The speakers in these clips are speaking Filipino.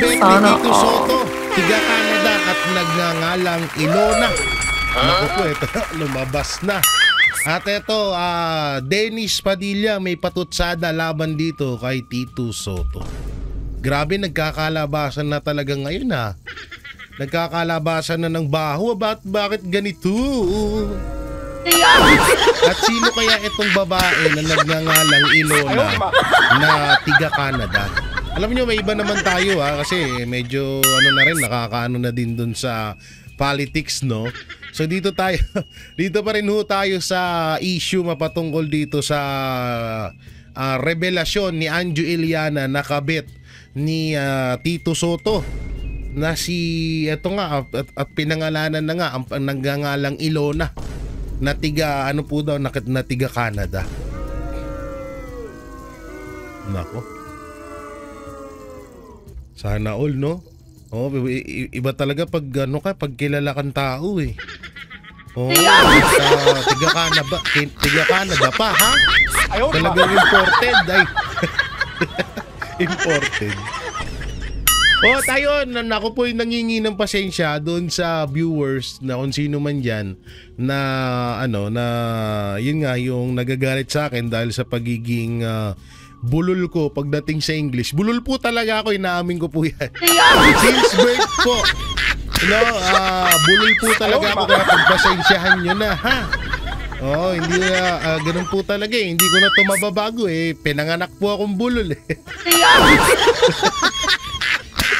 Nakabet ni Tito Soto, tiga Canada at nagngangalang Ilona. Naku po, ito lumabas na. At ito, Dennis Padilla may patutsada laban dito kay Tito Soto. Grabe, nagkakalabasan na talaga ngayon ha. Nagkakalabasan na ng baho. Bakit ganito? At sino kaya itong babae na nagngangalang Ilona na tiga Canada? Alam nyo, may iba naman tayo ha, kasi medyo ano na rin, nakakaano na din dun sa politics, no? So dito tayo, dito pa rin ho tayo sa issue mapatungkol dito sa revelasyon ni Anjo Iliana na kabit ni Tito Soto na si, eto nga, at pinangalanan na nga ang nagngangalang Ilona na tiga, ano po daw, na tiga Canada. Nako. Sana all, no? Oh, iba talaga pag ano ka, pag kilala kang tao eh. Oh, tiga Canada pa, ha? Talagang imported ay. Imported. Oh, tayo, ako po yung nangingi ng pasensya doon sa viewers na kung sino man dyan na ano, na yun nga yung nagagalit sa akin dahil sa pagiging bulol ko pagdating sa English. Bulol po talaga ako, inaamin ko po yan. Since birth po. No, bulol po talaga ako, kaya pagpasensyahan nyo na, ha? Oh, hindi na, ganun po talaga eh. Hindi ko na ito mababago eh. Pinanganak po akong bulol eh.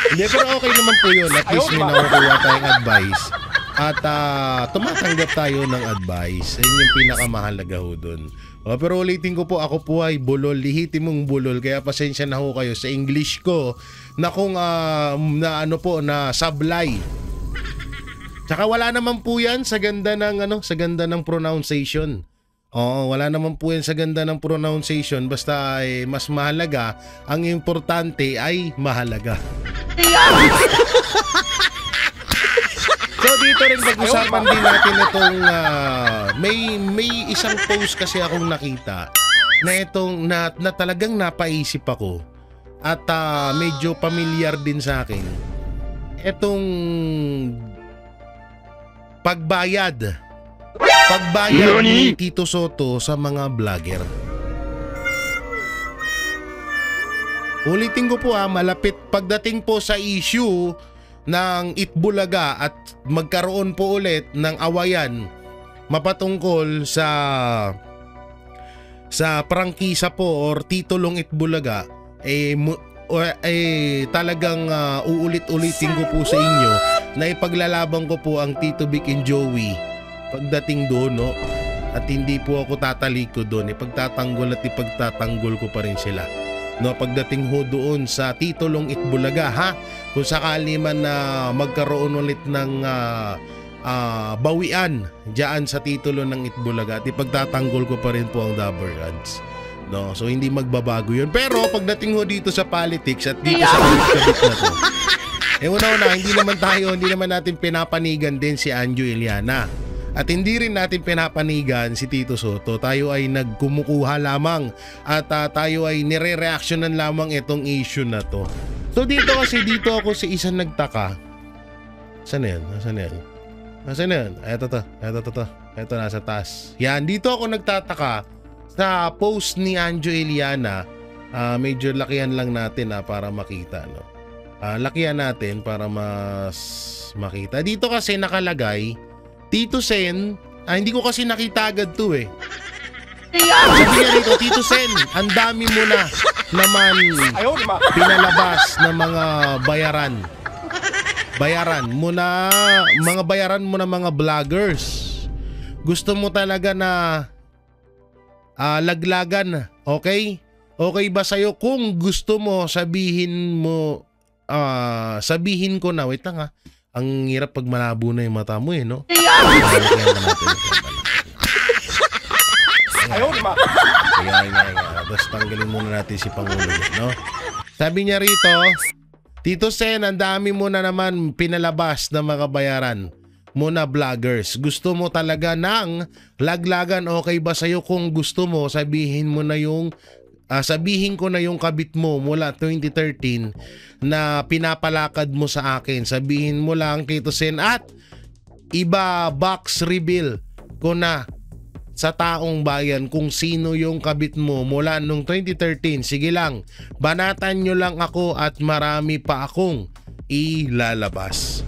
Hindi, pero okay naman po yun. At least may nakukuha tayong advice. At tumatanggap tayo ng advice. Yun yung pinakamahalaga ho dun. Pero ulitin ko po, ako po ay bulol, lihitimong bulol. Kaya pasensya na ho kayo sa English ko na kung na ano po, na sablay. Tsaka wala naman po yan sa ganda ng ano, sa ganda ng pronunciation. Oo, wala naman po yan sa ganda ng pronunciation. Basta ay mas mahalaga, ang importante ay mahalaga. So dito rin pag-usapan din natin itong may isang post kasi akong nakita na itong na talagang napaisip ako at medyo familiar din sa akin. Itong pagbayad ni Tito Soto sa mga vlogger. Ulitin ko po malapit pagdating po sa issue ng Itbulaga at magkaroon po ulit ng awayan mapatungkol sa prangkisa po or titulong Itbulaga talagang uulit-ulitin ko po sa inyo na ipaglalaban ko po ang Tito Vic and Joey pagdating doon, no? At hindi po ako tatalikod doon, ipagtatanggol at ipagtatanggol ko pa rin sila, no, pagdating ho doon sa titulong Itbulaga, ha? Kung sakali man na magkaroon ulit ng bawian diyan sa titulo ng Itbulaga, at ipagtatanggol ko pa rin po ang Dabber Gods, no? So hindi magbabago yun. Pero pagdating ho dito sa politics at dito sa kabit na to, una-una, hindi naman natin pinapanigan din si Anjo Iliana. At hindi rin natin pinapanigan si Tito Soto. Tayo ay nagkumukuha lamang at tayo ay nire-reactionan lamang itong issue na to. So dito ako sa isang nagtaka. Saan yan? Nasaan yan? Ito nasa taas. Yan, dito ako nagtataka sa post ni Anjo Iliana. Medyo lakihan lang natin para makita, no? Lakihan natin para mas makita. Dito kasi nakalagay Tito Sen, hindi ko kasi nakita agad to eh. Sabi niya rito, Tito Sen, ang dami mo na naman pinalabas ng mga bayaran. Bayaran mo na mga vloggers. Gusto mo talaga na laglagan, okay? Okay ba sa'yo? Kung gusto mo, sabihin ko na, wait lang ha. Ang hirap pag malabo na yung mata mo eh, no? Tapos tanggalin muna natin si Pangulo, no? Sabi niya rito, Tito Sen, ang dami mo na naman pinalabas na mga bayaran mo na vloggers. Gusto mo talaga ng laglagan, okay ba sa'yo? Kung gusto mo, sabihin mo na yung sabihin ko na yung kabit mo mula 2013 na pinapalakad mo sa akin. Sabihin mo lang, Tito Sen, at iba box reveal ko na sa taong bayan kung sino yung kabit mo mula nung 2013. Sige lang, banatan nyo lang ako at marami pa akong ilalabas.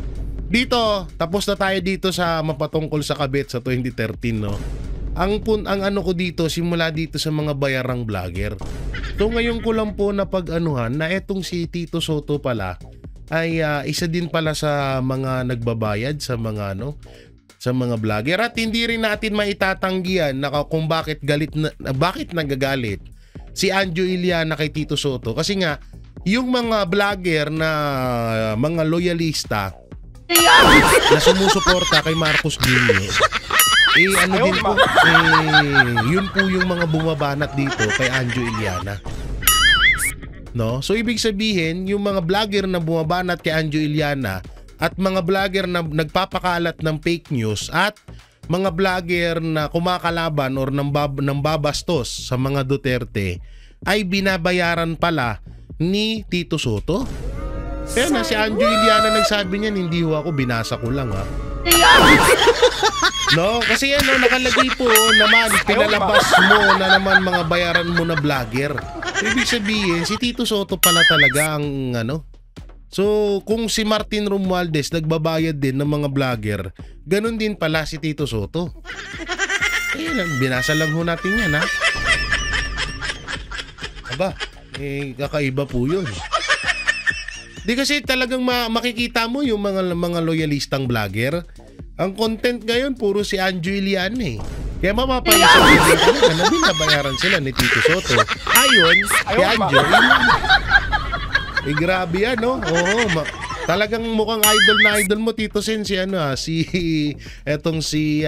Dito, tapos na tayo dito sa mapatungkol sa kabit sa 2013, no? Ang ano ko dito, simula dito sa mga bayarang vlogger. So ngayon ko lang po napag-anuhan na etong si Tito Soto pala ay isa din pala sa mga nagbabayad sa mga sa mga vlogger, at hindi rin natin maitatanggihan na kung bakit bakit nagagalit si Anjo Iliana kay Tito Soto, kasi nga yung mga vlogger na mga loyalista na sumusuporta kay Marcos Jr. Ano din po, yun po yung mga bumabanat dito kay Anjo Iliana. No? So ibig sabihin, yung mga vlogger na bumabanat kay Anjo Iliana at mga vlogger na nagpapakalat ng fake news at mga vlogger na kumakalaban or nang babastos sa mga Duterte ay binabayaran pala ni Tito Soto. Kaya na si Anjo Iliana nagsabi niyan, hindi ho ako, binasa ko lang ha. No, kasi nakalagay po naman, pinalabas mo na naman mga bayaran mo na vlogger. Ibig sabihin, si Tito Soto pala talaga ang So, kung si Martin Romualdez nagbabayad din ng mga vlogger, ganun din pala si Tito Soto. Ayun, binasa lang ho natin yan, ha? Aba, kakaiba po yun. Di kasi talagang makikita mo yung mga loyalistang vlogger. Ang content ngayon, puro si Anjo Iliana eh. Kaya mapapaisip din talaga na binabayaran sila ni Tito Soto. Ayon, kay Anjo Iliana. Grabe yan, no? Oo, talagang mukhang idol mo, Tito Sen, etong si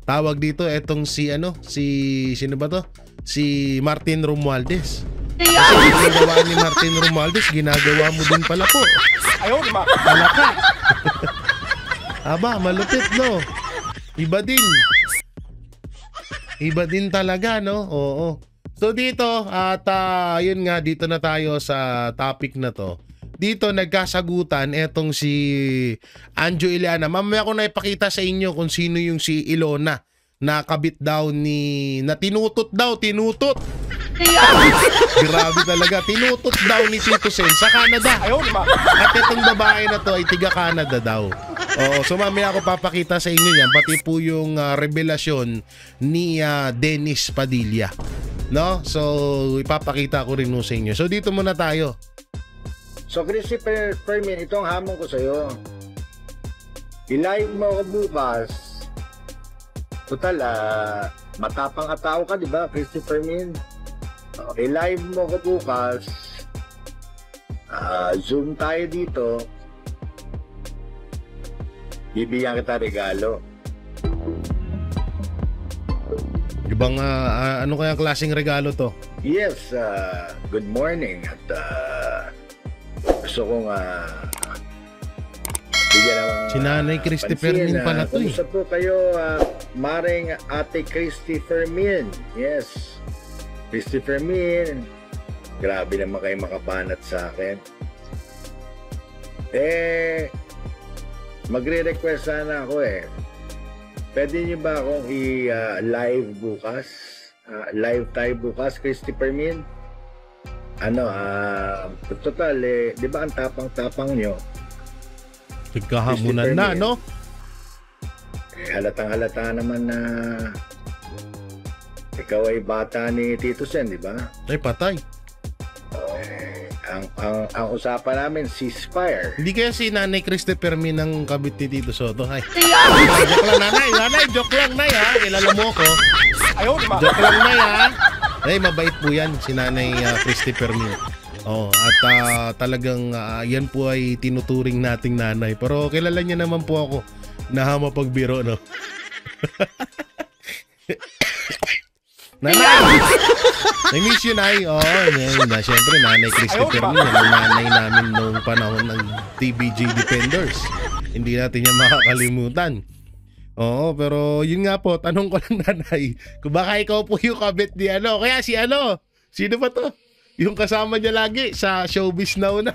tawag dito, etong sino ba to? Si Martin Romualdez. Kasi yung ginagawa ni Martin Romualdez, ginagawa mo din pala po. Ayun, Palaka. Aba, malupit, no? Iba din talaga, no? Oo. So dito, at yun nga, dito na tayo sa topic na to. Dito nagkasagutan etong si Anjo Iliana. Mamaya ko na ipakita sa inyo kung sino yung si Ilona na kabit daw na tinutot. Grabe talaga, tinutot daw ni Tito Sen sa Canada. At itong babae na to ay tiga Canada daw. Oo, so mamaya ako papakita sa inyo yan, pati po yung revelasyon ni Dennis Padilla. No? So ipapakita ko rin sa inyo. So dito muna tayo. So Christopher Fermin, ito ang hamon ko sa'yo. I-live mo ako bukas. Total, matapang katao ka, di ba, Christopher Fermin? I-live mo ako bukas. Zoom tayo dito. Bibigyan kita regalo. Ibang ano kayang klaseng regalo to? Yes, good morning. At gusto kong bigyan naman si Nanay Christy Fermin pala to. Kumusta po kayo, Maring Ate Christy Fermin? Yes, Christy Fermin. Grabe naman kayo makabanat sa akin. Magre-request sana ako eh. Pwede niyo ba akong i-live bukas? Live tayo bukas, Christy Fermin? Total di ba ang tapang-tapang nyo? Nagkahamunan na, no? Halatang-halata naman na ikaw ay bata ni Tito Sen, di ba? Ay, patay. Ang usapan namin, ceasefire. Hindi kaya si Nanay Christy Fermin ang kabit ni Tito Soto. Ay, joke lang, Nanay, joke lang, Nay, ha? Kilala mo ko. Joke lang, Nay, ha? Ay, mabait po yan, si Nanay Christy Fermin. At talagang yan po ay tinuturing nating nanay. Pero kilala niya naman po ako na mapagbiro, no? Nanay! I miss you, Nay. Siyempre, Nanay Christy Fermin, yan ang nanay namin noong panahon ng TBJ Defenders. Hindi natin yan makakalimutan. Oo, pero yun nga po, tanong ko lang nanay, kung baka ikaw po yung kabit ni ano, kaya si ano, sino ba to? Yung kasama niya lagi sa Showbiz Now na.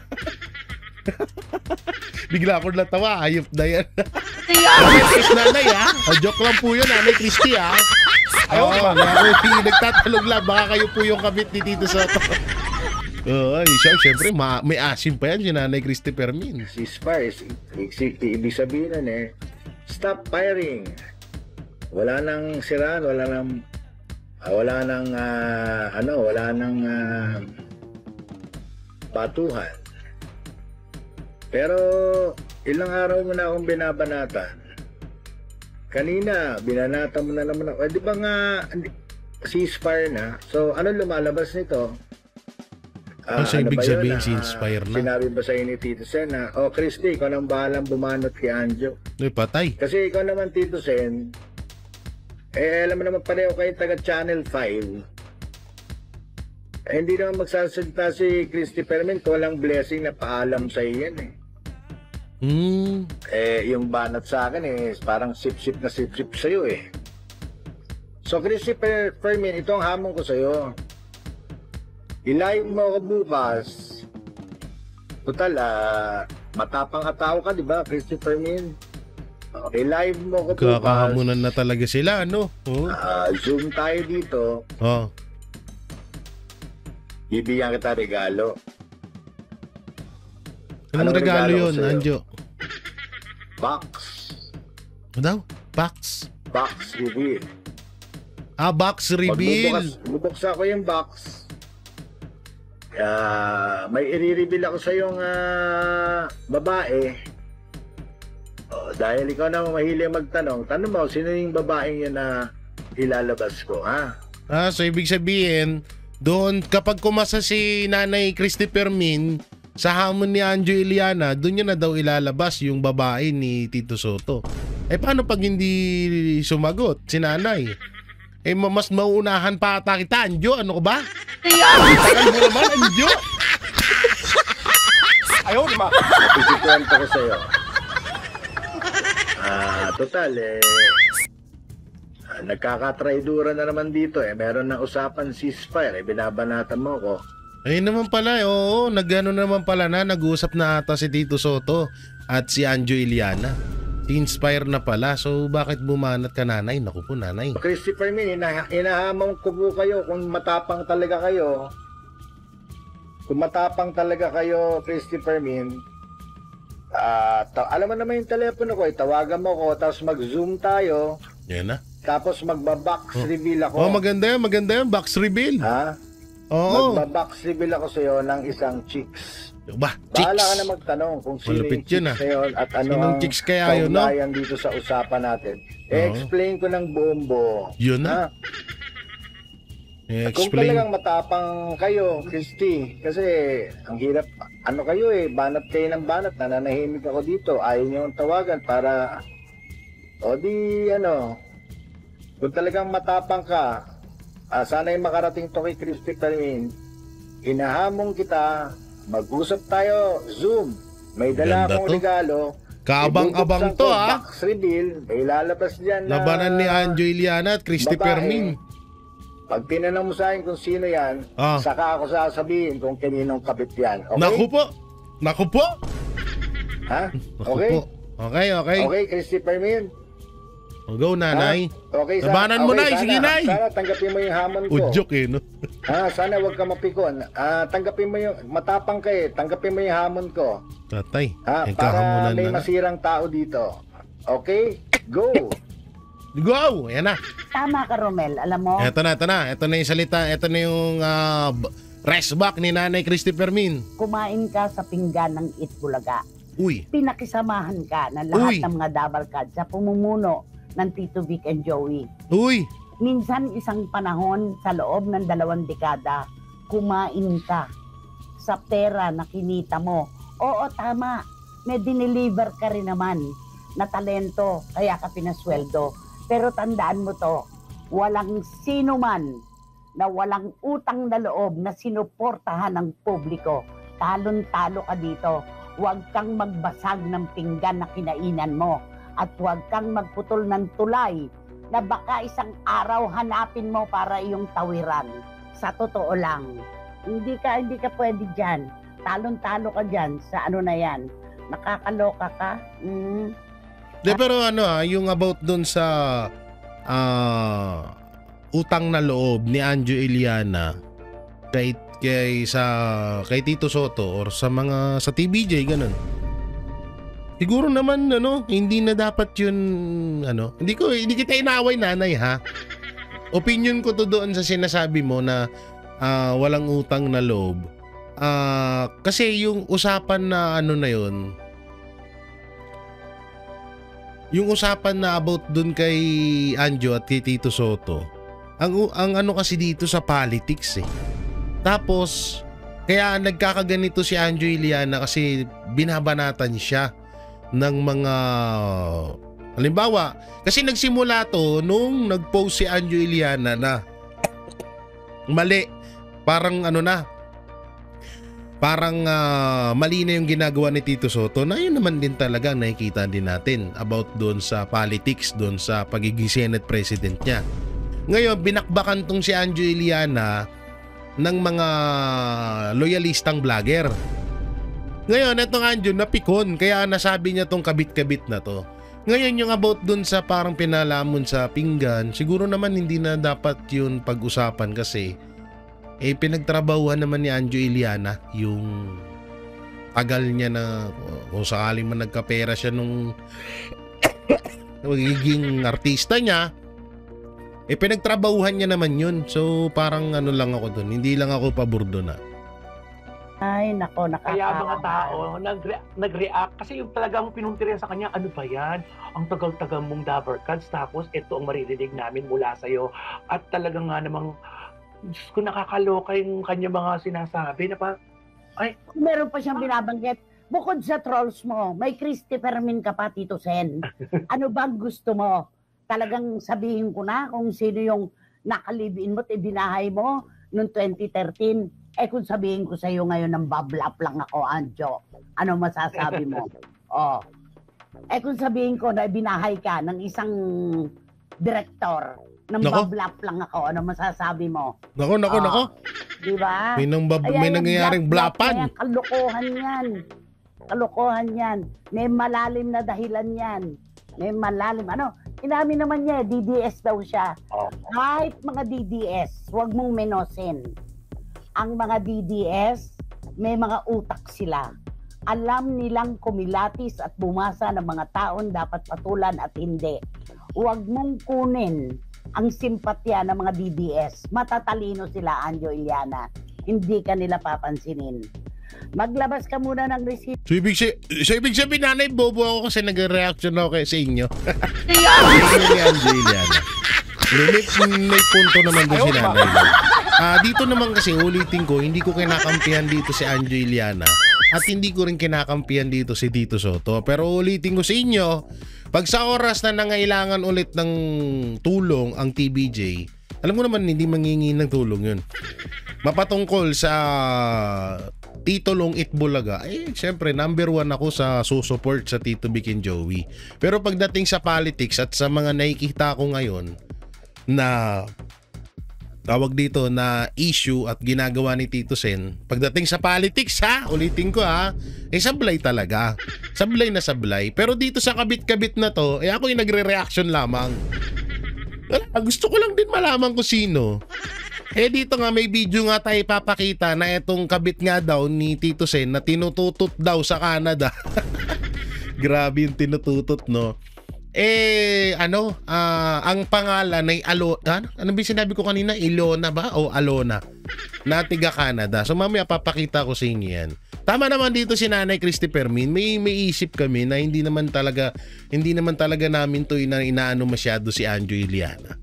Bigla akong natawa, ayop na yan. Yes, nanay ha? Joke lang po yun, nanay Christy ha? Oo, nagtatalog lang, baka kayo po yung kabit ni Tito Soto. Oo, syempre, may asim pa yan si nanay Christy Fermin. Ceasefire, ibig sabihin nun stop firing. Wala nang siraan, wala nang batuhan. Pero ilang araw mo na akong binabanatan. Kanina, binanata mo na naman ako. Di ba nga ceasefire na? So, ano lumalabas nito? So, ibig sabihin, ceasefire na? Sinabi ba sa'yo ni Tito Sen na, Christy, ikaw nang bahalang bumanot kay Anjo. Patay. Kasi ikaw naman, Tito Sen, alam mo naman pareho kayo taga Channel 5. Hindi naman magsasalita si Christy Fermin kung walang blessing na paalam sa'yo yan yung banat sa akin parang sip-sip na sip-sip sa'yo So, Christy Fermin, ito ang hamon ko sa'yo. I-live mo ako bukas. Total, matapang tao ka, di ba, Christy Fermin? I-live mo ako bukas. Kakahamunan na talaga sila, ano? Zoom tayo dito. Bibigyan kita regalo. Anong regalo yun, Anjo? Box. Ano daw? Box? Box reveal. Box reveal. Bubuksan ko yung box. May i-reveal ako sa yung babae. Dahil ikaw na mahilig magtanong, tanong mo, sino yung babaeng yun na ilalabas ko, ha? So ibig sabihin, doon kapag kumasa si Nanay Christy Fermin sa hamon ni Anjo Iliana, doon niya na daw ilalabas yung babae ni Tito Soto. Paano pag hindi sumagot si Nanay? Mas mauunahan pa ata kita, Anjo. Ano ko ba? Tagal mo naman, Anjo. Ayaw naman. Ikikwento ko sa'yo. Total, nagkakatraidura na naman dito. Meron na usapan ceasefire. Binabanatan mo ko. Naman pala, oo. Nag-ano naman pala nag-uusap na ata si Tito Soto at si Anjo Iliana. Inspire na pala. So, bakit bumanat ka, nanay? Naku po, nanay. Christy Fermin, inahamon ko po kayo kung matapang talaga kayo. Kung matapang talaga kayo, Christy Fermin, alam mo naman yung telepono ko, tawagan mo ko, tapos mag-zoom tayo. Yan na. Tapos magba-box reveal ako. Maganda yun, box reveal. Ha? Oo. Magba-box reveal ako sa'yo ng isang chicks. Bahala ka na magtanong kung sino malupit yung chicks yun at ano ang chicks kaya yun, no? dito sa usapan natin. Explain ko ng buong buo. Yun na. Kung talagang matapang kayo, Christy, kasi ang hirap, kayo banat kayo ng banat, nananahimik ako dito, ayaw niyo ang tawagan para, kung talagang matapang ka, sana'y makarating to kay Christy Fermin, inahamon kita, mag-usap tayo, Zoom, may dala akong regalo, kaabang-abang to, box reveal, may lalabas dyan na labanan ni Anjo Iliana at Christy Fermin. Pag tinanong mo sa akin kung sino yan, saka ako sasabihin kung kaninong kabit yan. Okay? Naku po! Ha? Okay? Okay. Okay, Christy Fermin? Go, nanay. Okay, labanan mo, nay. Sige, nay. Sana tanggapin mo yung hamon ko. Udyok no? Sana wag ka mapikon. Tanggapin mo yung, matapang ka tanggapin mo yung hamon ko. Tatay. Para may masirang tao dito. Okay? Go! Go! Ayan na. Tama ka, Romel. Alam mo? Ito na. Ito na yung salita. Ito na yung rest back ni Nanay Christy Fermin. Kumain ka sa pinggan ng Itbulaga. Uy. Pinakisamahan ka ng lahat ng mga dabalkad sa pumumuno ng Tito Vic and Joey. Uy. Minsan isang panahon sa loob ng 2 dekada, kumain ka sa pera na kinita mo. Oo, tama. May dineliver ka rin naman na talento, kaya ka pinasweldo. Pero tandaan mo to, walang sino man na walang utang na loob na sinuportahan ng publiko. Talon-talo ka dito. Huwag kang magbasag ng pinggan na kinainan mo. At huwag kang magputol ng tulay na baka isang araw hanapin mo para iyong tawiran. Sa totoo lang, hindi ka pwede dyan. Talon-talo ka dyan sa ano na yan. Nakakaloka ka. Pero yung about dun sa utang na loob ni Anjo Iliana kay Tito Soto or sa TBJ ganun. Siguro naman hindi na dapat yun hindi kita inaway, nanay, ha. Opinion ko to doon sa sinasabi mo na walang utang na loob. Kasi yung usapan na na yun, yung usapan na about dun kay Anjo at kay Tito Soto, ang kasi dito sa politics eh. Tapos kaya nagkakaganito si Anjo Iliana kasi binabanatan siya ng mga, halimbawa, kasi nagsimula to nung nag-post si Anjo Iliana na mali, parang mali na yung ginagawa ni Tito Soto, na yun naman din talaga nakikita din natin about doon sa politics, doon sa pagiging Senate President niya. Ngayon, binakbakan tong si Anjo Iliana ng mga loyalistang vlogger. Ngayon, itong Anjo napikon, kaya nasabi niya tong kabit-kabit na to. Ngayon, yung about doon sa parang pinalamon sa pinggan, siguro naman hindi na dapat yun pag-usapan kasi pinagtrabahuhan naman ni Anjo Iliana yung tagal niya na kung sakaling man nagkapera siya nung magiging artista niya, pinagtrabahuhan niya naman yun. So parang lang ako dun, hindi lang ako pabordo na. Ay, nako, Kaya mga tao nag-react kasi yung talagang pinuntiryan sa kanya, ano ba yan? Ang tagal-tagal mong Dabber Cards, tapos ito ang maririnig namin mula sa'yo. At talagang nga namang, Diyos ko, nakakaloka yung kanya mga sinasabi na meron pa siyang binabanggit. Bukod sa trolls mo, may Christopher Min ka pa, Tito Sen. Ano bang gusto mo? Talagang sabihin ko na kung sino yung nakalibin mo at ibinahay mo noong 2013. Kung sabihin ko sa iyo ngayon ng bablap lang ako, Anjo, ano masasabi mo? Kung sabihin ko na ibinahay ka ng isang direktor, ng bablap lang ako, ano masasabi mo? Nako. Di ba? May nangyayaring blapan. Kalokohan yan. May malalim na dahilan yan. May malalim. Inamin naman niya, DDS daw siya. Kahit mga DDS, huwag mong menosin. Ang mga DDS, may mga utak sila. Alam nilang kumilatis at bumasa ng mga taon dapat patulan at hindi. Huwag mong kunin ang simpatya ng mga DDS. Matatalino sila, Anjo Iliana. Hindi ka nila papansinin. Maglabas ka muna ng receipt. So ibig sabihin, nanay, bobo ako kasi nag-reaction ako sa inyo. May punto naman doon si nanay. Dito naman kasi ulitin ko, hindi ko kinakampihan dito si Anjo Iliana at hindi ko rin kinakampihan dito si Tito Soto. Pero ulitin ko sa inyo, pag sa oras na nangailangan ulit ng tulong ang TBJ, alam mo naman hindi mangingi ng tulong yun. Mapatungkol sa Tito Long Itbulaga, syempre number 1 ako sa susupport sa Tito Vic and Joey. Pero pagdating sa politics at sa mga nakikita ko ngayon na tawag dito na issue at ginagawa ni Tito Sen, pagdating sa politics, ulitin ko sablay talaga. Sablay na sablay. Pero dito sa kabit-kabit na to, ako yung nagre-reaction lamang. Gusto ko lang din malaman kung sino. Dito nga may video nga tayo papakita na itong kabit nga daw ni Tito Sen na tinututot daw sa Canada. Grabe yung tinututot, no? Ang pangalan ay Alona. Ano ba sinabi ko kanina? Ilona ba? O Alona? Na tiga Canada. So mamaya papakita ko sa inyo yan. Tama naman dito si Nanay Christy Permin. May isip kami na hindi naman talaga namin to inaano masyado si Anjo Iliana.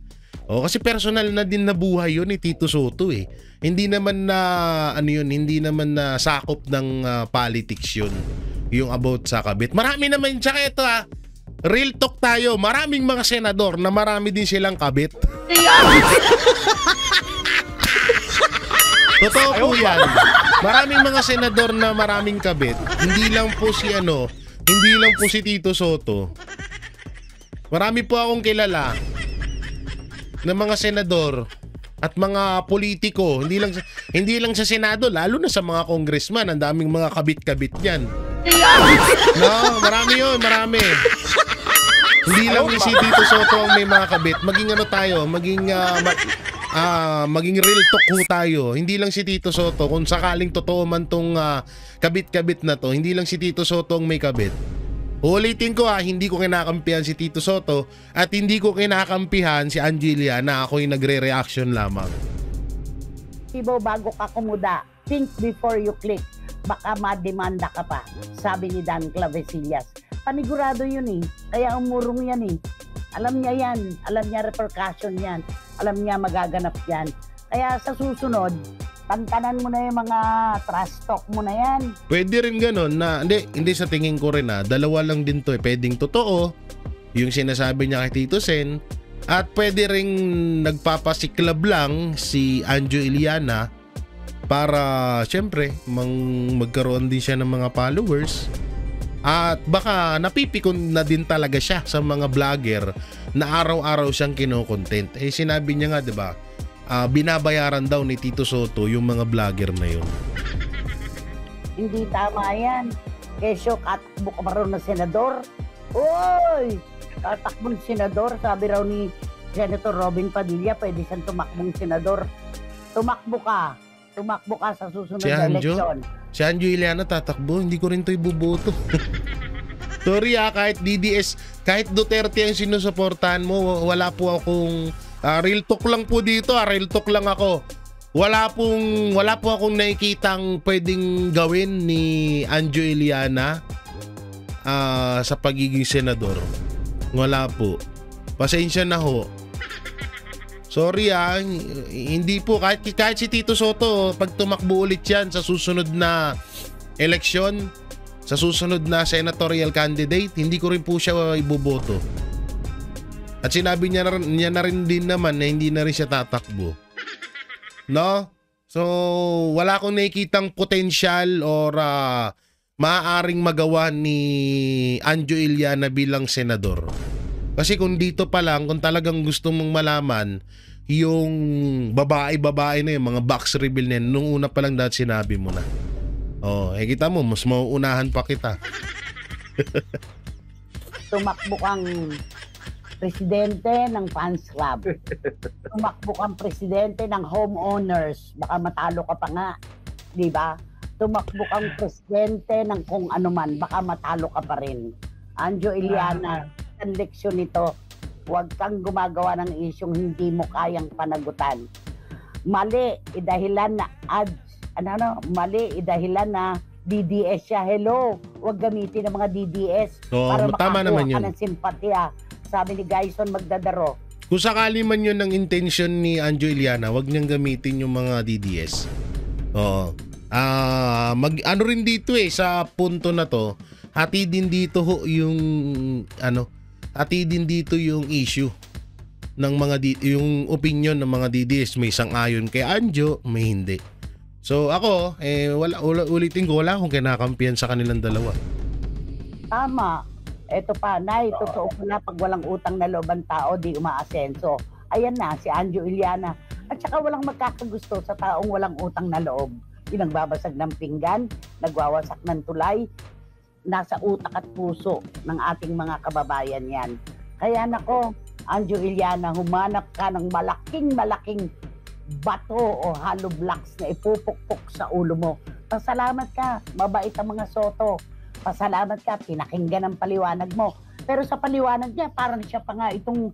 Kasi personal na din na buhay yun ni Tito Soto eh. Hindi naman na hindi naman na sakop ng politics yun. Yung about sa kabit. Marami naman, tsaka ito real talk tayo. Maraming mga senador na marami din silang kabit. Totoo po yan. Maraming mga senador na maraming kabit. Hindi lang po si Tito Soto. Marami po akong kilala ng mga senador at mga politiko, hindi lang sa Senado, lalo na sa mga congressman, ang daming mga kabit-kabit niyan. No, marami 'yun, marami. Hindi lang si Tito Soto ang may mga kabit, maging ano tayo, maging real talk ho tayo. Hindi lang si Tito Soto, kung sakaling totoo man tong kabit-kabit na to, hindi lang si Tito Soto ang may kabit. Ulitin ko hindi ko kinakampihan si Tito Soto at hindi ko kinakampihan si Angelia na ako'y nagre-reaction lamang. Tibo, bago ka kumuda, think before you click. Baka mademanda ka pa, sabi ni Dan Clavesillas. Panigurado yun kaya umurong yan Alam niya yan, alam niya repercussion yan, alam niya magaganap yan. Kaya sa susunod, tantanan mo na yung mga trash talk mo na yan. Pwede rin ganun na, hindi sa tingin ko rin dalawa lang din to pwedeng totoo, yung sinasabi niya kay Tito Sen, at pwede ring nagpapasiklab lang si Anjo Iliana para syempre magkaroon din siya ng mga followers. At baka napipikon na din talaga siya sa mga vlogger na araw-araw siyang kino-content. Sinabi niya nga, 'di ba? Binabayaran daw ni Tito Soto yung mga vlogger na yun. Hindi tama yan. Kesyo, katakbo ka pa rin na senador. Uy! Tatakbong senador. Sabi raw ni Senator Robin Padilla, pwede siyang tumakbong senador. Tumakbo ka. Tumakbo ka sa susunod na eleksyon. Si Anjo Iliana tatakbo, hindi ko rin to ibuboto. Sorry kahit DDS, kahit Duterte ang sinusuportahan mo, wala po akong real talk lang po dito, real talk lang ako. Wala po akong nakikitang pwedeng gawin ni Anjo Iliana sa pagiging senador. Wala po. Pasensya na ho. Sorry hindi po kahit si Tito Soto pag tumakbo ulit yan sa susunod na eleksyon, sa susunod na senatorial candidate, hindi ko rin po siya iboboto. At sinabi niya na rin din naman na hindi na rin siya tatakbo. No? So, wala akong nakikitang potential or maaaring magawa ni Anjo Iliana bilang senador. Kasi kung dito pa lang, kung talagang gusto mong malaman yung babae na yung mga box reveal na yun, nung una pa lang dahil sinabi mo na. Kita mo, mas mauunahan pa kita. Tumakbo kang presidente ng fans club. Tumakbo kang presidente ng homeowners. Baka matalo ka pa nga. Di ba? Tumakbo kang presidente ng kung ano man. Baka matalo ka pa rin. Anjo Iliana, ang leksyon nito, huwag kang gumagawa ng isyong hindi mo kayang panagutan. Mali, idahilan na mali, idahilan na DDS siya. Hello, huwag gamitin ng mga DDS para makakuha ka ng simpatya. Sabi ni Gaison Magdadaro. Kung sakali man yun ang intention ni Anjo Iliana, huwag niyang gamitin yung mga DDS. Ano rin dito sa punto na to, hati din dito yung issue ng mga yung opinion ng mga DDS. May sang-ayon kay Anjo, may hindi. So ako, ulitin ko, wala akong kinakampihan sa kanilang dalawa. Tama. Eto pa, totoo pala pag walang utang na loob ang tao, di umaasenso. Ayan na, si Anjo Iliana. At saka walang magkakagusto sa taong walang utang na loob. Yung nagbabasag ng pinggan, nagwawasak ng tulay, nasa utak at puso ng ating mga kababayan yan. Kaya nako, Anjo Iliana, humanap ka ng malaking bato o hollow blocks na ipupukpok sa ulo mo. Pasalamat ka, mabait ang mga Soto. Pasalamat ka, pinakinggan ang paliwanag mo. Pero sa paliwanag niya, parang siya pa nga itong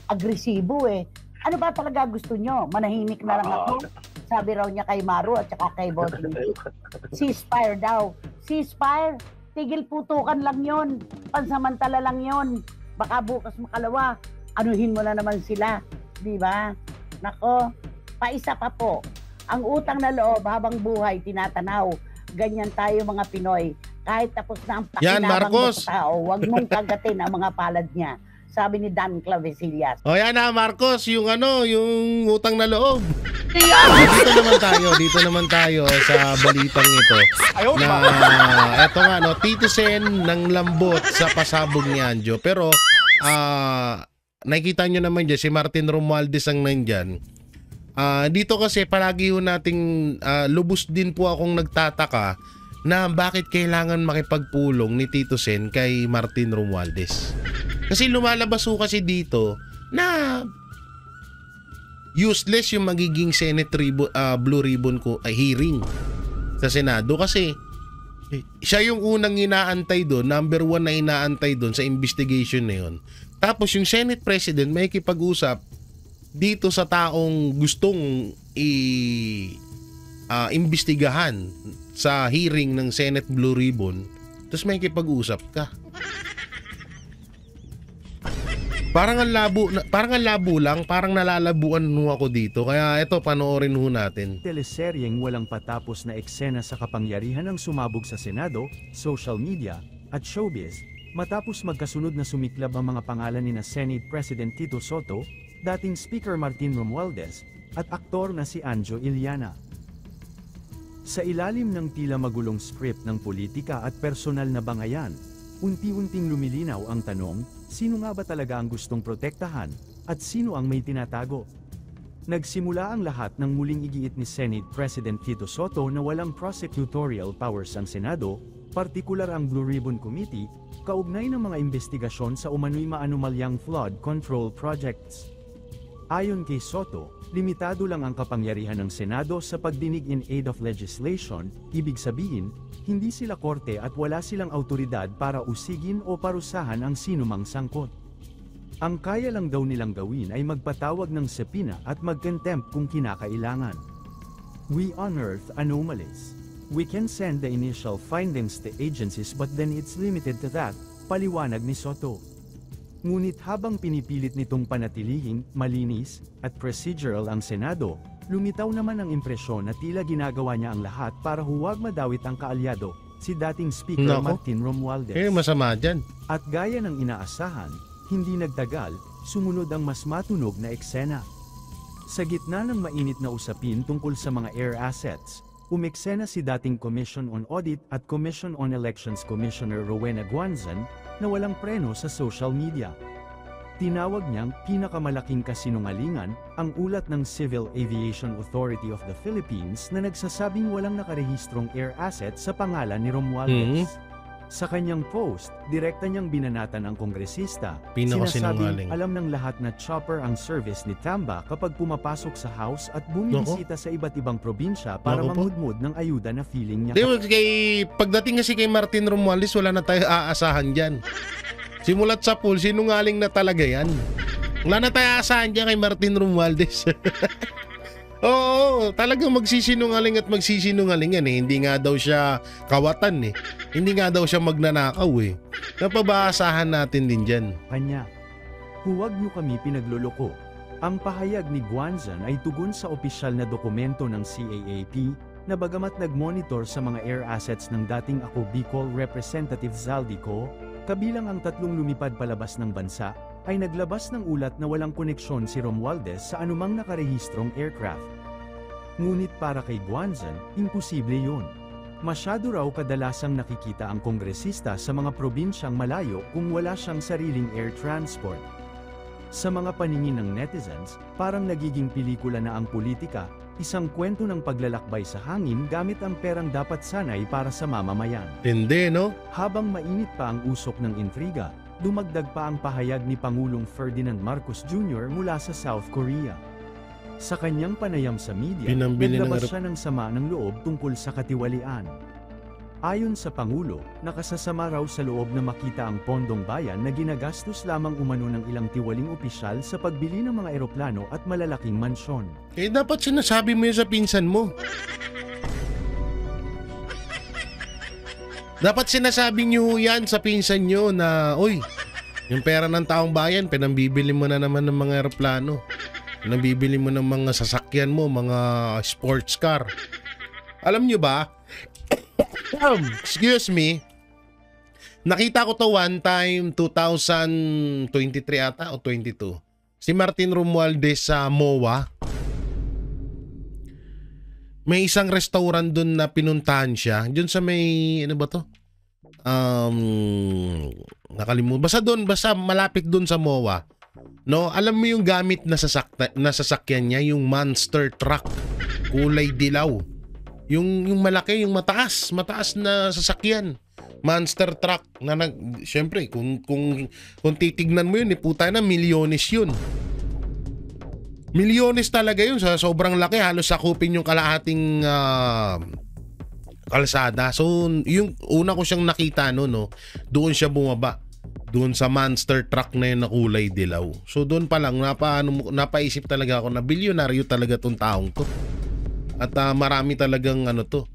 agresibo Ano ba talaga gusto nyo? Manahimik na lang ako? Sabi raw niya kay Maru at saka kay Bossing. Ceasefire daw. Ceasefire? Tigil putukan lang yon. Pansamantala lang yon. Baka bukas makalawa, anuhin mo na naman sila. Di ba? Nako, paisa pa po. Ang utang na loob habang buhay tinatanaw. Ganyan tayo mga Pinoy. Kahit tapos na ang pakinabang mo sa tao, huwag mong kagatin ang mga palad niya. Sabi ni Dan Clavesillas. Yan na Marcos, yung utang na loob. Dito naman tayo sa balitang ito. Na eto nga Tito Sen ng lambot sa pasabog ni Anjo. Pero nakikita nyo naman dyan, si Martin Romualdez ang nandyan. Dito kasi palagi ho nating lubos din po akong nagtataka na bakit kailangan makipagpulong ni Tito Sen kay Martin Romualdez. Kasi lumalabas ho kasi dito na useless yung magiging Senate Blue Ribbon hearing sa Senado kasi siya yung unang inaantay doon, number 1 na inaantay doon sa investigation na yun. Tapos yung Senate President may kipag-usap dito sa taong gustong imbestigahan sa hearing ng Senate Blue Ribbon, tapos may kipag-usap ka. Parang ang labo lang, parang nalalabuan ho ako dito. Kaya eto, panoorin ho natin. Teleseryeng walang patapos na eksena sa kapangyarihan ng sumabog sa Senado, social media, at showbiz, matapos magkasunod na sumiklab ang mga pangalan ni Senate President Tito Soto, dating Speaker Martin Romualdez, at aktor na si Anjo Iliana. Sa ilalim ng tila magulong script ng politika at personal na bangayan, unti-unting lumilinaw ang tanong, sino nga ba talaga ang gustong protektahan, at sino ang may tinatago? Nagsimula ang lahat ng muling igiit ni Senate President Tito Soto na walang prosecutorial powers ang Senado, partikular ang Blue Ribbon Committee, kaugnay ng mga investigasyon sa umano'y maanumalyang flood control projects. Ayon kay Soto, limitado lang ang kapangyarihan ng Senado sa pagdinig in aid of legislation, ibig sabihin, hindi sila korte at wala silang autoridad para usigin o parusahan ang sinumang sangkot. Ang kaya lang daw nilang gawin ay magpatawag ng subpoena at mag-contempt kung kinakailangan. We unearth anomalies. We can send the initial findings to agencies but then it's limited to that, paliwanag ni Soto. Ngunit habang pinipilit nitong panatilihing, malinis, at procedural ang Senado, lumitaw naman ang impresyon na tila ginagawa niya ang lahat para huwag madawit ang kaalyado, si dating Speaker Martin Romualdez. Masama dyan. At gaya ng inaasahan, hindi nagtagal, sumunod ang mas matunog na eksena. Sa gitna ng mainit na usapin tungkol sa mga air assets, umeksena si dating Commission on Audit at Commission on Elections Commissioner Rowena Guanzon, na walang preno sa social media. Tinawag niyang pinakamalaking kasinungalingan ang ulat ng Civil Aviation Authority of the Philippines na nagsasabing walang nakarehistrong air asset sa pangalan ni Romualdez. Sa kanyang post, direkta niyang binanatan ang kongresista, sinasabing alam ng lahat na chopper ang service ni Tamba kapag pumapasok sa house at bumibisita sa iba't ibang probinsya para mangudmud ng ayuda na feeling niya. Pagdating kasi kay Martin Romualdez, wala na tayo aasahan dyan. Simulat sa pool, sinungaling na talaga yan. Wala na tayo aasahan dyan kay Martin Romualdez. Oo, talagang magsisinungaling at magsisinungaling yan eh. Hindi nga daw siya kawatan eh. Hindi nga daw siya magnanakaw eh. Napabaasahan natin din dyan. Kanya, huwag niyo kami pinagluloko. Ang pahayag ni Guanzon ay tugon sa opisyal na dokumento ng CAAP, na bagamat nag-monitor sa mga air assets ng dating Ako Bicol Representative Zaldico, kabilang ang 3 lumipad palabas ng bansa, ay naglabas ng ulat na walang koneksyon si Romualdez sa anumang nakarehistrong aircraft. Ngunit para kay Guanzon, imposible yun. Masyado raw kadalasang nakikita ang kongresista sa mga probinsyang malayo kung wala siyang sariling air transport. Sa mga paningin ng netizens, parang nagiging pelikula na ang politika, isang kwento ng paglalakbay sa hangin gamit ang perang dapat sanay para sa mamamayan. Hindi, no? Habang mainit pa ang usok ng intriga, dumagdag pa ang pahayag ni Pangulong Ferdinand Marcos Jr. mula sa South Korea. Sa kanyang panayam sa media, naglabas siya ng sama ng loob tungkol sa katiwalian. Ayon sa Pangulo, nakasasama raw sa loob na makita ang pondong bayan na ginagastos lamang umano ng ilang tiwaling opisyal sa pagbili ng mga eroplano at malalaking mansyon. Eh dapat sinasabi mo yun sa pinsan mo. Dapat sinasabi nyo yan sa pinsan nyo na, uy, yung pera ng taong bayan, pinambibili mo na naman ng mga eroplano. Pinambibili mo ng mga sasakyan mo, mga sports car. Alam nyo ba, excuse me, nakita ko to one time, 2023 ata o 22. Si Martin Romualdez sa MOA. May isang restaurant doon na pinuntahan siya. Doon sa may, ano ba to? nakalimutan. Basta malapit doon sa MOA. No, alam mo yung gamit na sasakyan niya, yung monster truck, kulay dilaw. Yung malaki, yung mataas na sasakyan. Monster truck na syempre kung titignan mo yun, puta na milyones yun. Milyones talaga yun, sa sobrang laki, halos sakupin yung kalahating kalsada. So yung una ko siyang nakita no, doon siya bumaba. Doon sa monster truck na yun na kulay dilaw. So doon pa lang napaisip talaga ako na bilyonaryo talaga tong taong to. At marami talagang to.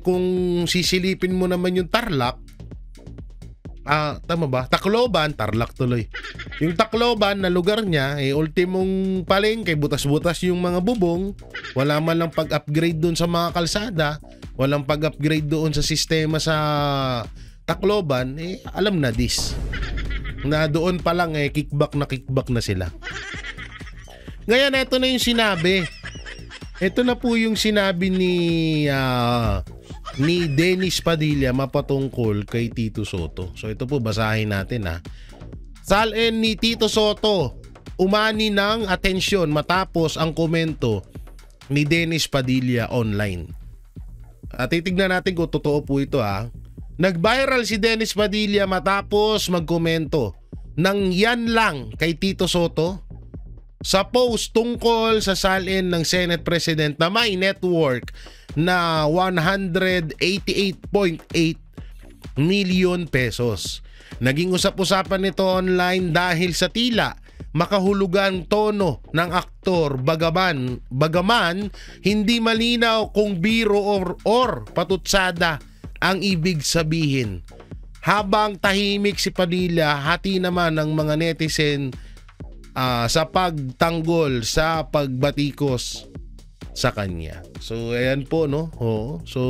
Kung sisilipin mo naman yung Tarlac, tama ba? Tacloban, Tarlac tuloy. Yung Tacloban na lugar niya, ultimong palengke, butas-butas yung mga bubong, wala man lang pag-upgrade doon sa mga kalsada, walang pag-upgrade doon sa sistema sa Tacloban, alam na this. Na doon pa lang kickback na sila. Ngayon, ito na yung sinabi. Ito na po yung sinabi ni Dennis Padilla mapatungkol kay Tito Sotto. So ito po, basahin natin ha. Salin ni Tito Sotto umani ng atensyon matapos ang komento ni Dennis Padilla online. At titignan natin kung totoo po ito ha. Nag-viral si Dennis Padilla matapos magkomento ng yan lang kay Tito Sotto sa post tungkol sa salin ng Senate President na may net worth na 188.8 million pesos. Naging usap-usapan nito online dahil sa tila makahulugang tono ng aktor bagaman hindi malinaw kung biro or patutsada ang ibig sabihin. Habang tahimik si Padilla, hati naman ng mga netizen sa pagtanggol sa pagbatikos sa kanya. So ayan po no. So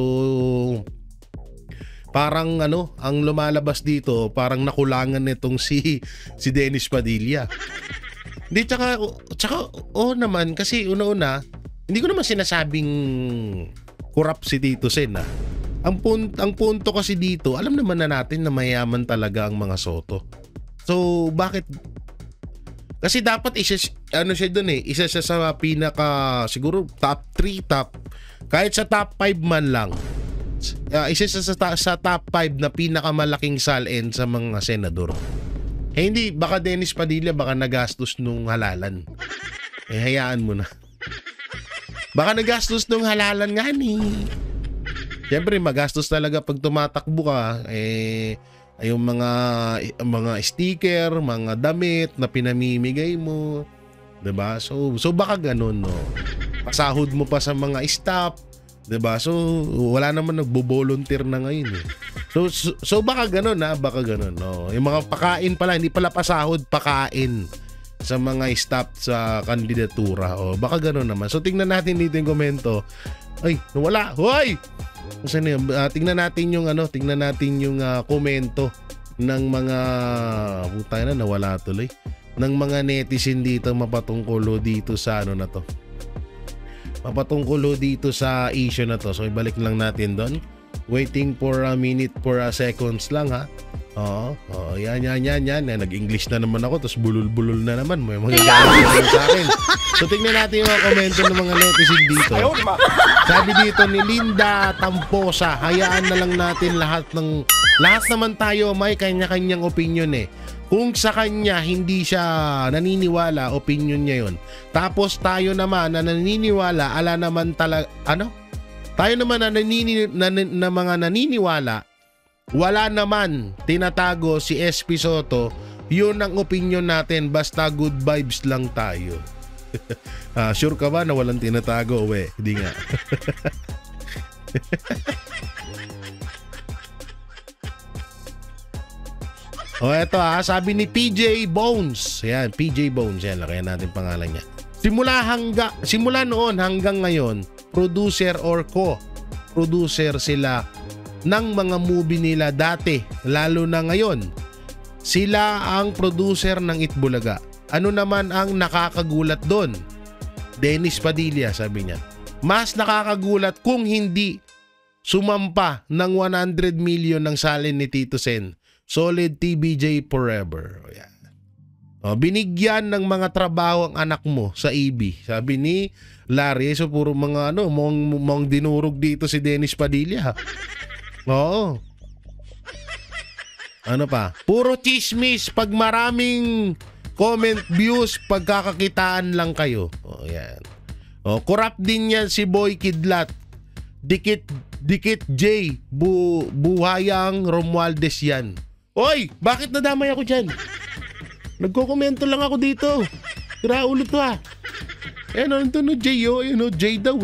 parang ang lumalabas dito, parang nakulangan nitong si Dennis Padilla. Hindi tsaka naman kasi una-una, hindi ko naman sinasabing corrupt si Tito Sen . Ang punto kasi dito, alam naman na natin na mayaman talaga ang mga Soto. So bakit? Kasi dapat isa siya sa pinaka siguro top 3 kahit sa top 5 man lang. Isa siya sa top 5 na pinakamalaking salin sa mga senador. Hindi baka Dennis Padilla baka nagastos nung halalan. Hayaan mo na. Baka nagastos nung halalan nga ni. Siyempre magastos talaga pag tumatakbo ka, yung mga sticker, mga damit na pinamimigay mo, 'di ba? So baka ganoon no. Pasahod mo pa sa mga staff, 'di ba? So wala naman nagbo-volunteer na ngayon . So baka ganoon baka ganoon no. Yung mga pakain pala, hindi pala pasahod, pakain sa mga staff sa kandidatura. Baka ganoon naman. So tingnan natin dito yung komento. Ay, wala. Hoy! Tingnan natin yung komento ng mga nawala tuloy ng mga netizen dito mapatungkol dito sa mapatungkol dito sa issue na to. So ibalik lang natin doon. Waiting for a minute, for a seconds lang ha. Yan. Nag-English na naman ako, tapos bulul-bulul na naman. May mga gagawin sa akin. So tingnan natin yung mga komento ng mga netizen dito. Sabi dito ni Linda Tamposa, hayaan na lang natin lahat naman tayo may kanya-kanyang opinion . Kung sa kanya hindi siya naniniwala, opinion niya yon. Tapos tayo naman na naniniwala, tayo naman na mga naniniwala, wala naman tinatago si SP Sotto. Yun ang opinion natin, basta good vibes lang tayo. Sure ka ba na walang tinatago? Hindi nga. Eto sabi ni PJ Bones. Yan, PJ Bones. Yan, lakayan natin pangalan niya. Simula noon hanggang ngayon, producer or co-producer sila ng mga movie nila dati, lalo na ngayon. Sila ang producer ng Itbulaga. Ano naman ang nakakagulat doon? Dennis Padilla, sabi niya. Mas nakakagulat kung hindi sumampa ng 100 million ng salin ni Tito Sen. Solid TBJ forever. O yan. Binigyan ng mga trabaho ang anak mo sa EB. Sabi ni Larry, so puro mga mong dinurog dito si Dennis Padilla. Oo. Ano pa? Puro chismis. Pag maraming comment, views, pagkakakitaan lang kayo. O yan. Corrupt din yan si Boy Kidlat. Dikit J. Buhayang Romualdez yan. Oy! Bakit nadamay ako dyan? Nagkokomento lang ako dito. Tira ulo to ha. Ito no J J daw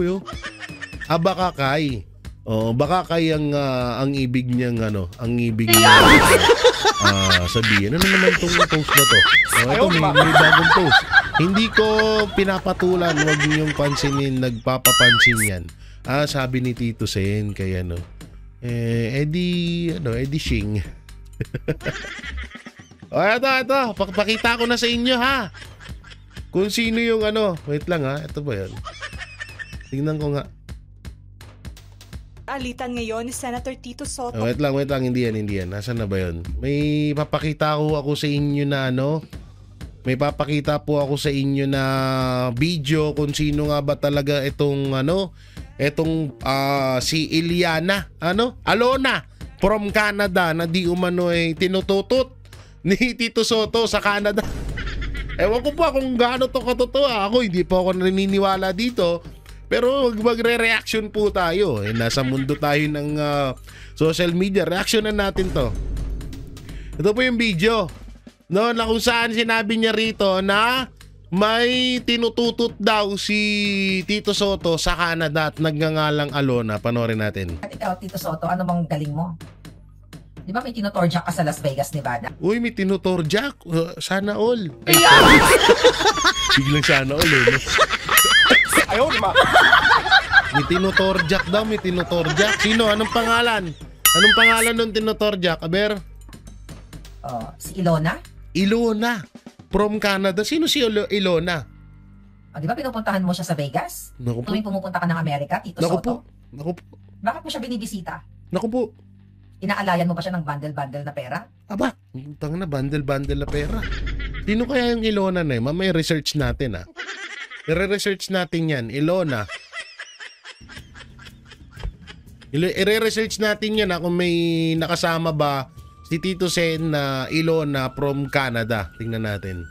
Bakakay. Bakakay ang ibig niyang sabihin. Ano naman tong post na to? Ito may bagong post. Hindi ko pinapatulan, wag niyong pansinin, nagpapapansin yan. Sabi ni Tito Sen kaya Eddie Shing. Ito. Pakita ko na sa inyo ha. Kung sino yung wait lang ha. Ito ba yan? Tingnan ko nga. Alitan ngayon ni Senator Tito Soto. Wait lang. Hindi yan. Nasaan na ba yun? May papakita ko ako sa inyo na May papakita po ako sa inyo na video kung sino nga ba talaga itong si Iliana. Alona from Canada na di umano tinututot ni Tito Soto sa Canada. Ewan ko pa kung gaano to katotoo. Ako hindi pa ako naniniwala dito. Pero magre-reaction po tayo. Nasa mundo tayo ng social media. Reactionan natin to. Ito po yung video. Na kung saan sinabi niya rito na may tinututot daw si Tito Soto sa Canada at nagngangalang Alona. Panoorin natin. At ikaw, Tito Soto, ano bang galing mo? Di ba may tinutorjak ka sa Las Vegas, Nevada? Uy, may tinutorjak. Sana all. Ay, biglang sana all Ayaw naman. May tinutorjak daw, may tinutorjak. Sino? Anong pangalan? Anong pangalan ng tinutorjak, Aber? Si Ilona? Ilona. From Canada. Sino si Ilona? Di ba pinupuntahan mo siya sa Vegas? Naku po. Tuwing pumupunta ka ng Amerika, Tito Soto? Naku po. Bakit mo siya binibisita? Naku po. Inaalayan mo ba siya ng bundle-bundle na pera? Aba, tanga na, bundle-bundle na pera. Sino kaya yung Ilona na Mamaya research natin I-research natin yan. Ilona. I-research natin yan kung may nakasama ba si Tito Sen na Ilona from Canada. Tingnan natin.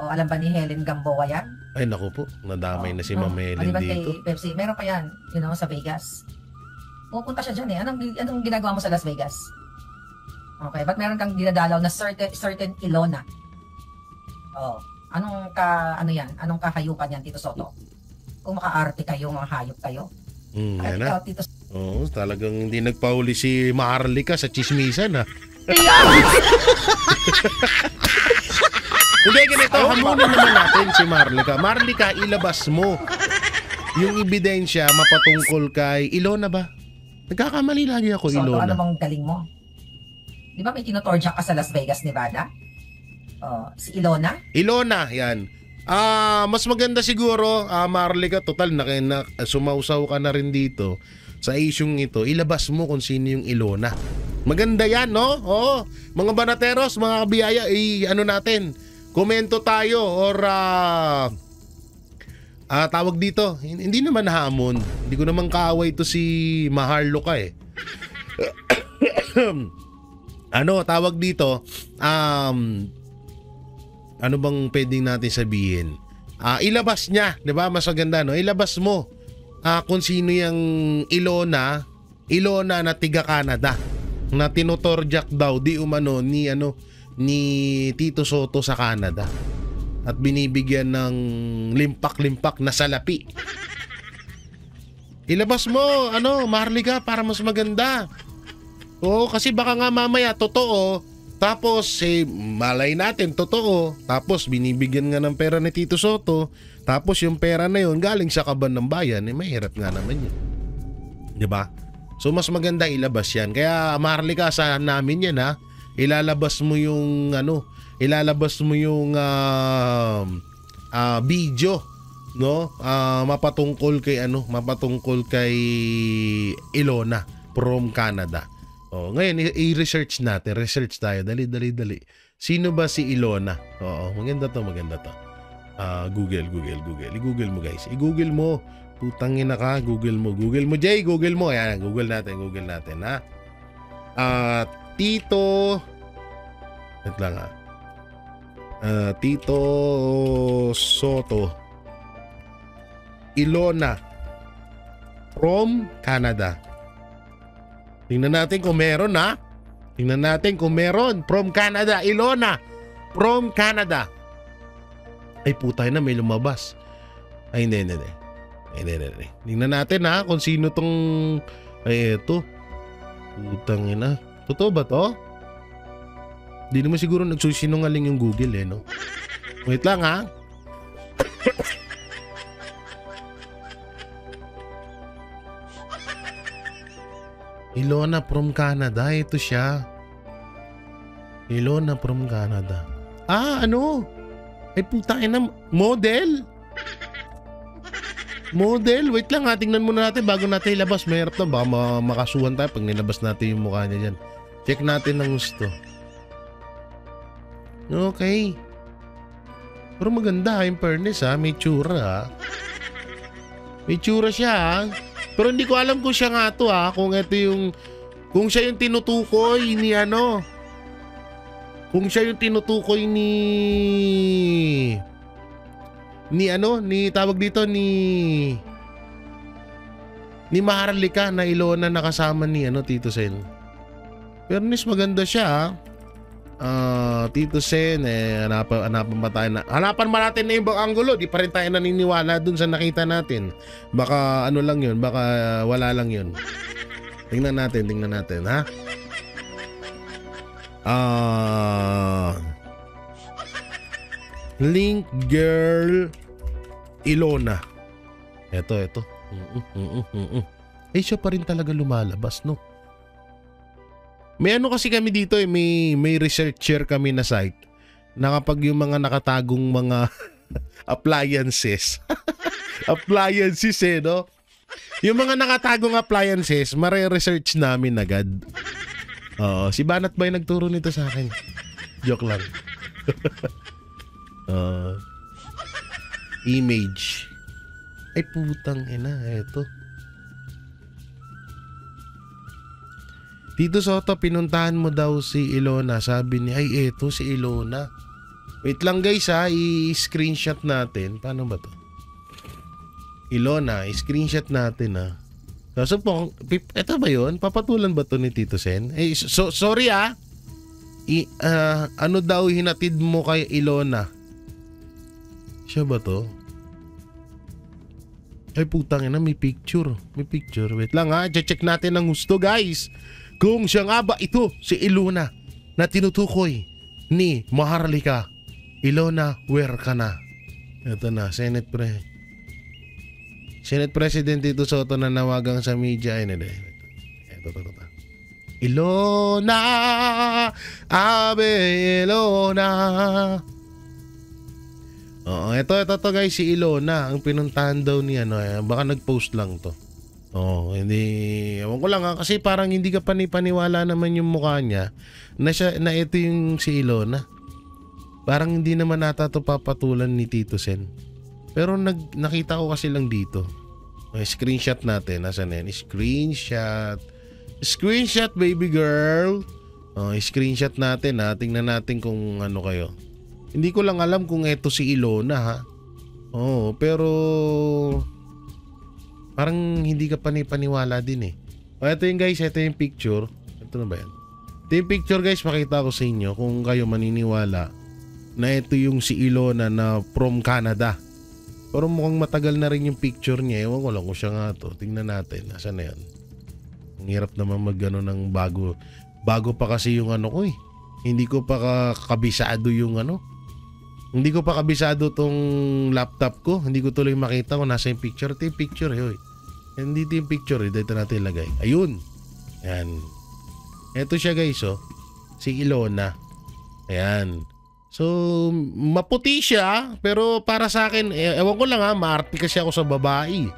Alam ba ni Helen Gamboa yan? Ay naku po, nadamay na si Ma'am Helen Di ba dito. kay Pepsi? Meron pa yan, sa Vegas. Pupunta siya dyan Anong ginagawa mo sa Las Vegas? Okay, ba't meron kang dinadalaw na certain Ilona? Anong kahayupan yan, Tito Soto? Kung makaarte kayo, mga hayop kayo. Yan na. Ikaw, Tito Talagang hindi nagpahuli si Maharlika sa chismisan Hindi, ganito, hamunan naman natin si Maharlika. Maharlika, ilabas mo yung ebidensya mapatungkol kay Ilona ba? Nagkakamali lagi ako, Soto, Ilona. ano bang galing mo? Di ba may tinutorjak ka sa Las Vegas, Nevada? Si Ilona? Ilona, yan. Mas maganda siguro, Maharlika, total na sumausaw ka na rin dito sa isyung ito. Ilabas mo kung sino yung Ilona. Maganda yan, no? Oo. Mga banateros, mga kabiyaya, natin. Komento tayo or tawag dito. Hindi naman hamon. Hindi ko naman kaaway to si Maharlika tawag dito. Ano bang pwedeng natin sabihin? Ilabas niya, 'di ba? Mas maganda, no? Ilabas mo kung sino yung Ilona na tiga Canada na tinutorjak daw di umano ni Tito Soto sa Canada at binibigyan ng limpak-limpak na salapi. Ilabas mo, Maharlika, para mas maganda. Kasi baka nga mamaya totoo, tapos malay natin totoo, tapos binibigyan nga ng pera ni Tito Soto, tapos yung pera na yun galing sa kaban ng bayan, mahirap nga naman yun. 'Di ba? So mas maganda ilabas yan. Kaya Maharlika, sa namin yan ilalabas mo yung video no? Mapatungkol kay Ilona from Canada. Ngayon i-research natin. Research tayo. Dali. Sino ba si Ilona? Maganda to. Google. I-Google mo, guys. I-Google mo. Putangin na ka. Google mo, Jay. Google mo. Ayan, Google natin, ha? Tito. Wait lang, ha? Tito Soto. Ilona from Canada. Tingnan natin kung meron, ha? From Canada. Ilona from Canada. Ay, putay na, may lumabas. Ay, hindi. Tingnan natin, ha, kung sino tong... Ay, eto. Putang ina. Totoo ba to? Hindi naman siguro nagsusinungaling yung Google, no? Wait lang, ha? Ilona from Canada. Ito siya. Ilona from Canada. Ano? Ay, putang ina. Model? Wait lang, ha. Tingnan muna natin bago natin ilabas. Mahirap na. Baka makasuhan tayo pag nilabas natin yung mukha niya dyan. Check natin ng gusto. Okay. Pero maganda, in fairness, ha. May tsura, ha. May tsura siya, ha. Pero hindi ko alam kung siya nga to, ha. Kung siya yung tinutukoy ni ano. Kung siya yung tinutukoy ni tawag dito ni Maharlika na Ilona na kasama ni Tito Sen. Pero maganda siya, Tito Sen, hanapan ba natin na ibang anggulo? Di pa rin tayo naniniwala dun sa nakita natin. Baka lang yun, baka wala lang yun. Tingnan natin, ha? Link girl Ilona. Ito. Siya pa rin talaga lumalabas, no? May kasi kami dito, may researcher kami na site na kapag yung mga nakatagong mga appliances no? Yung mga nakatagong appliances, mare-research namin agad. Si Banat ba yung nagturo nito sa akin? Joke lang. Image. Ay, putang ina, eto. Tito Soto, pinuntahan mo daw si Ilona. Sabi niya, ay, eto si Ilona. Wait lang, guys, ha. I-screenshot natin. Paano ba to? Ilona, i-screenshot natin, ha. So, eto ba yun? Papatulan ba to ni Tito Sen? Sorry, ha. Ano daw hinatid mo kay Ilona? Siya ba to? Ay, putang ina, may picture. Wait lang, ha. Check natin ang gusto, guys. Kung siya nga ba ito, si Ilona na tinutukoy ni Maharlika. Ilona, where ka na? Ito na, Senate President Tito Soto na nawagang sa media. Ito. Ilona, Ilona. Ito guys, si Ilona. Ang pinuntahan daw ni baka nag-post lang to. Hindi, ewan ko lang, ha, kasi parang hindi ka paniwala naman yung mukha niya na ito yung si Ilona. Parang hindi naman nata to papatulan ni Tito Sen. Pero nakita ko kasi lang dito. Screenshot natin. Nasaan yan? Screenshot, baby girl. Screenshot natin, ha. Tingnan natin kung ano kayo. Hindi ko lang alam kung ito si Ilona, ha. Pero parang hindi ka paniwala din, eh. Ito yung guys, ito yung picture. Ito na ba yan? Ito yung picture, guys, makita ko sa inyo kung kayo maniniwala na ito yung si Ilona na from Canada. Pero mukhang matagal na rin yung picture niya. Ewan ko lang kung siya nga to. Tingnan natin. Nasaan na yan? Ang hirap naman mag-ano ng bago. Bago pa kasi yung ko, eh. Hindi ko pa kabisado yung Hindi ko pa kabisado tong laptop ko. Hindi ko tuloy makita kung nasa yung picture. Ito yung picture, eh. Hindi ito yung picture, eh. Dito natin ilagay. Ayun. Ayan. Ito siya, guys, oh. Si Ilona. Ayan. So, maputi siya, pero para sa akin, ewan ko lang ha, maarte kasi ako sa babae.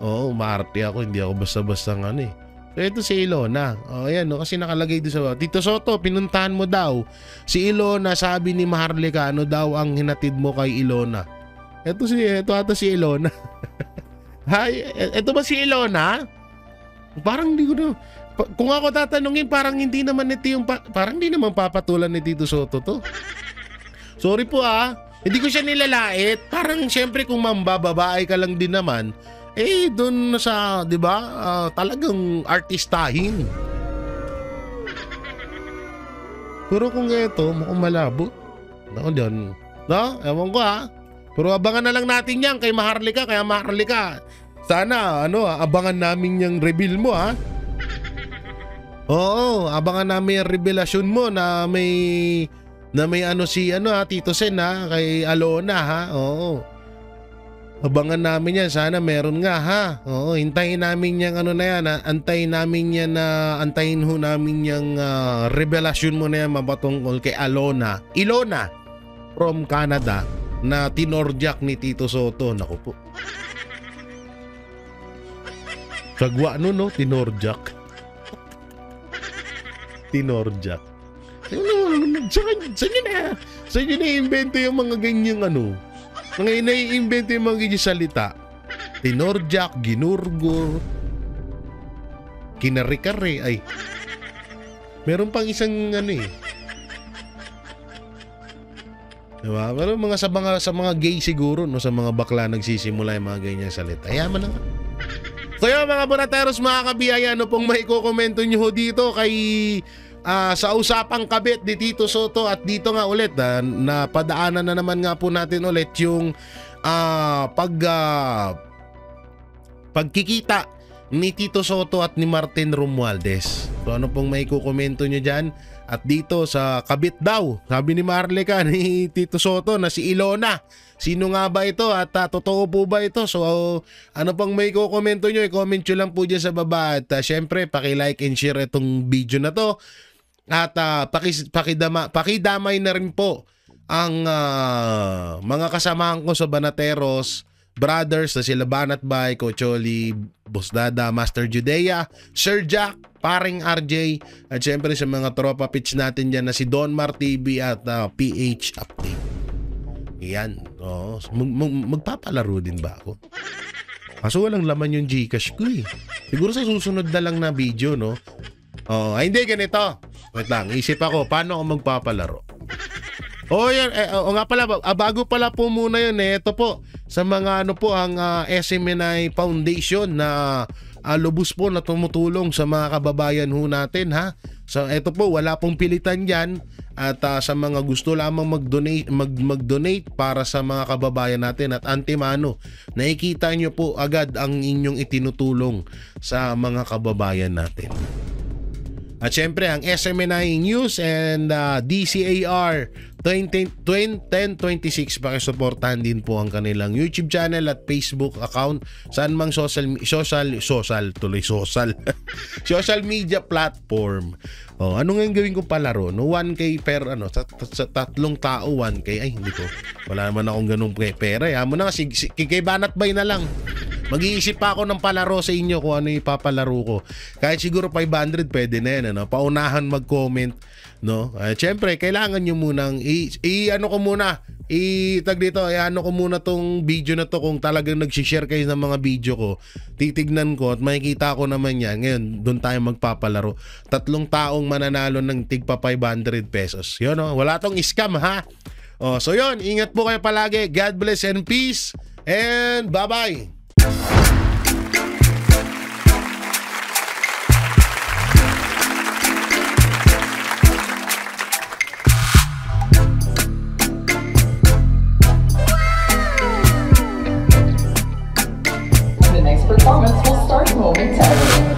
Oo, maarte ako, hindi ako basta-basta ano eh. So, ito si Ilona. O, ayan, no, kasi nakalagay doon sa Tito Soto, pinuntahan mo daw. Si Ilona, sabi ni Maharlika, ano daw ang hinatid mo kay Ilona? Ito ata si Ilona. Hay, ito ba si Ilona? Parang hindi ko na... Kung ako tatanungin, parang hindi naman ito yung... Parang hindi naman papatulan ni Tito Soto to. Sorry po hindi ko siya nilalait. Parang syempre kung mambababae ka lang din naman, doon sa, di ba, talagang artistahin. Pero kung ito, mukhang malabo. Ako dyan. No? Ewan ko Pero abangan na lang natin yan kay Maharlika. Kaya Maharlika, sana, abangan namin yung reveal mo, Oo, abangan namin yung revelasyon mo na may Tito Sen kay Alona Oo. Abangan namin yan, sana meron nga Oo, hintayin namin yung antayin ho namin yung revelasyon mo na yan mapatungkol kay Ilona from Canada na tinorjak ni Tito Soto. Naku po. Kagwa tinorjak. Tinorjak. Saan yun na-invento yung mga ganyang mga nai-invento yung mga ganyang salita? Tinorjak, ginurgur, kinare-kare, ay. Meron pang isang Diba? Pero sa mga gay siguro, sa mga bakla nagsisimula yung mga ganyang salita. Ayaman na nga. So yun mga Bonateros, mga kabiyaya, ano pong maikokomento nyo dito kay sa usapang kabit ni Tito Soto. At dito nga ulit na padaanan na naman nga po natin ulit yung pagkikita ni Tito Soto at ni Martin Romualdez. So ano pong maikokomento nyo dyan? At dito sa kabit daw, sabi ni Maharlika ni Tito Soto na si Ilona. Sino nga ba ito at totoo po ba ito? So ano pang may kukomento nyo, i-comment nyo lang po dyan sa baba. At syempre paki-like and share itong video na to. At pakidamay na rin po ang mga kasamahan ko sa Banateros Brothers na sila Banat Bay, Cocholi, Boss Dada, Master Judea, Sir Jack, Paring RJ, at syempre sa mga tropa pitch natin dyan na si Donmar TV at PH Update. Yan. Magpapalaro din ba ako? Kaso walang laman yung Gcash ko eh. Siguro sa susunod na lang na video, no? Hindi, ganito. Wait lang, isip ako, paano ako magpapalaro? Yan, nga pala, bago pala po muna yun ito po, sa mga ang SMNI Foundation na lubos po na tumutulong sa mga kababayan ho natin So ito po, wala pong pilitan yan. At sa mga gusto lamang mag-donate para sa mga kababayan natin at antimano, nakikita nyo po agad ang inyong itinutulong sa mga kababayan natin. At syempre ang SMNI News and DCAR 1026, pakisuportahan din po ang kanilang YouTube channel at Facebook account, saan mang social media platform. Ano nga yung gawin ko palaro? 1K per sa tatlong tao 1K. Ay hindi ko. Wala naman akong ganung pera. Mo na kay Banat Bay na lang. Mag-iisip pa ako ng palaro sa inyo kung ano ipapalaro ko. Kahit siguro 500 pwede na yan. Paunahan mag-comment. Siyempre, kailangan nyo munang i-ano ko muna tong video na to kung talagang nagsishare kayo ng mga video ko. Titignan ko at makikita ko naman yan. Ngayon, doon tayo magpapalaro. 3 taong mananalo ng tigpa 500 pesos. Yun, wala tong scam so yun, ingat po kayo palagi. God bless and peace. And bye-bye. The next performance will start momentarily.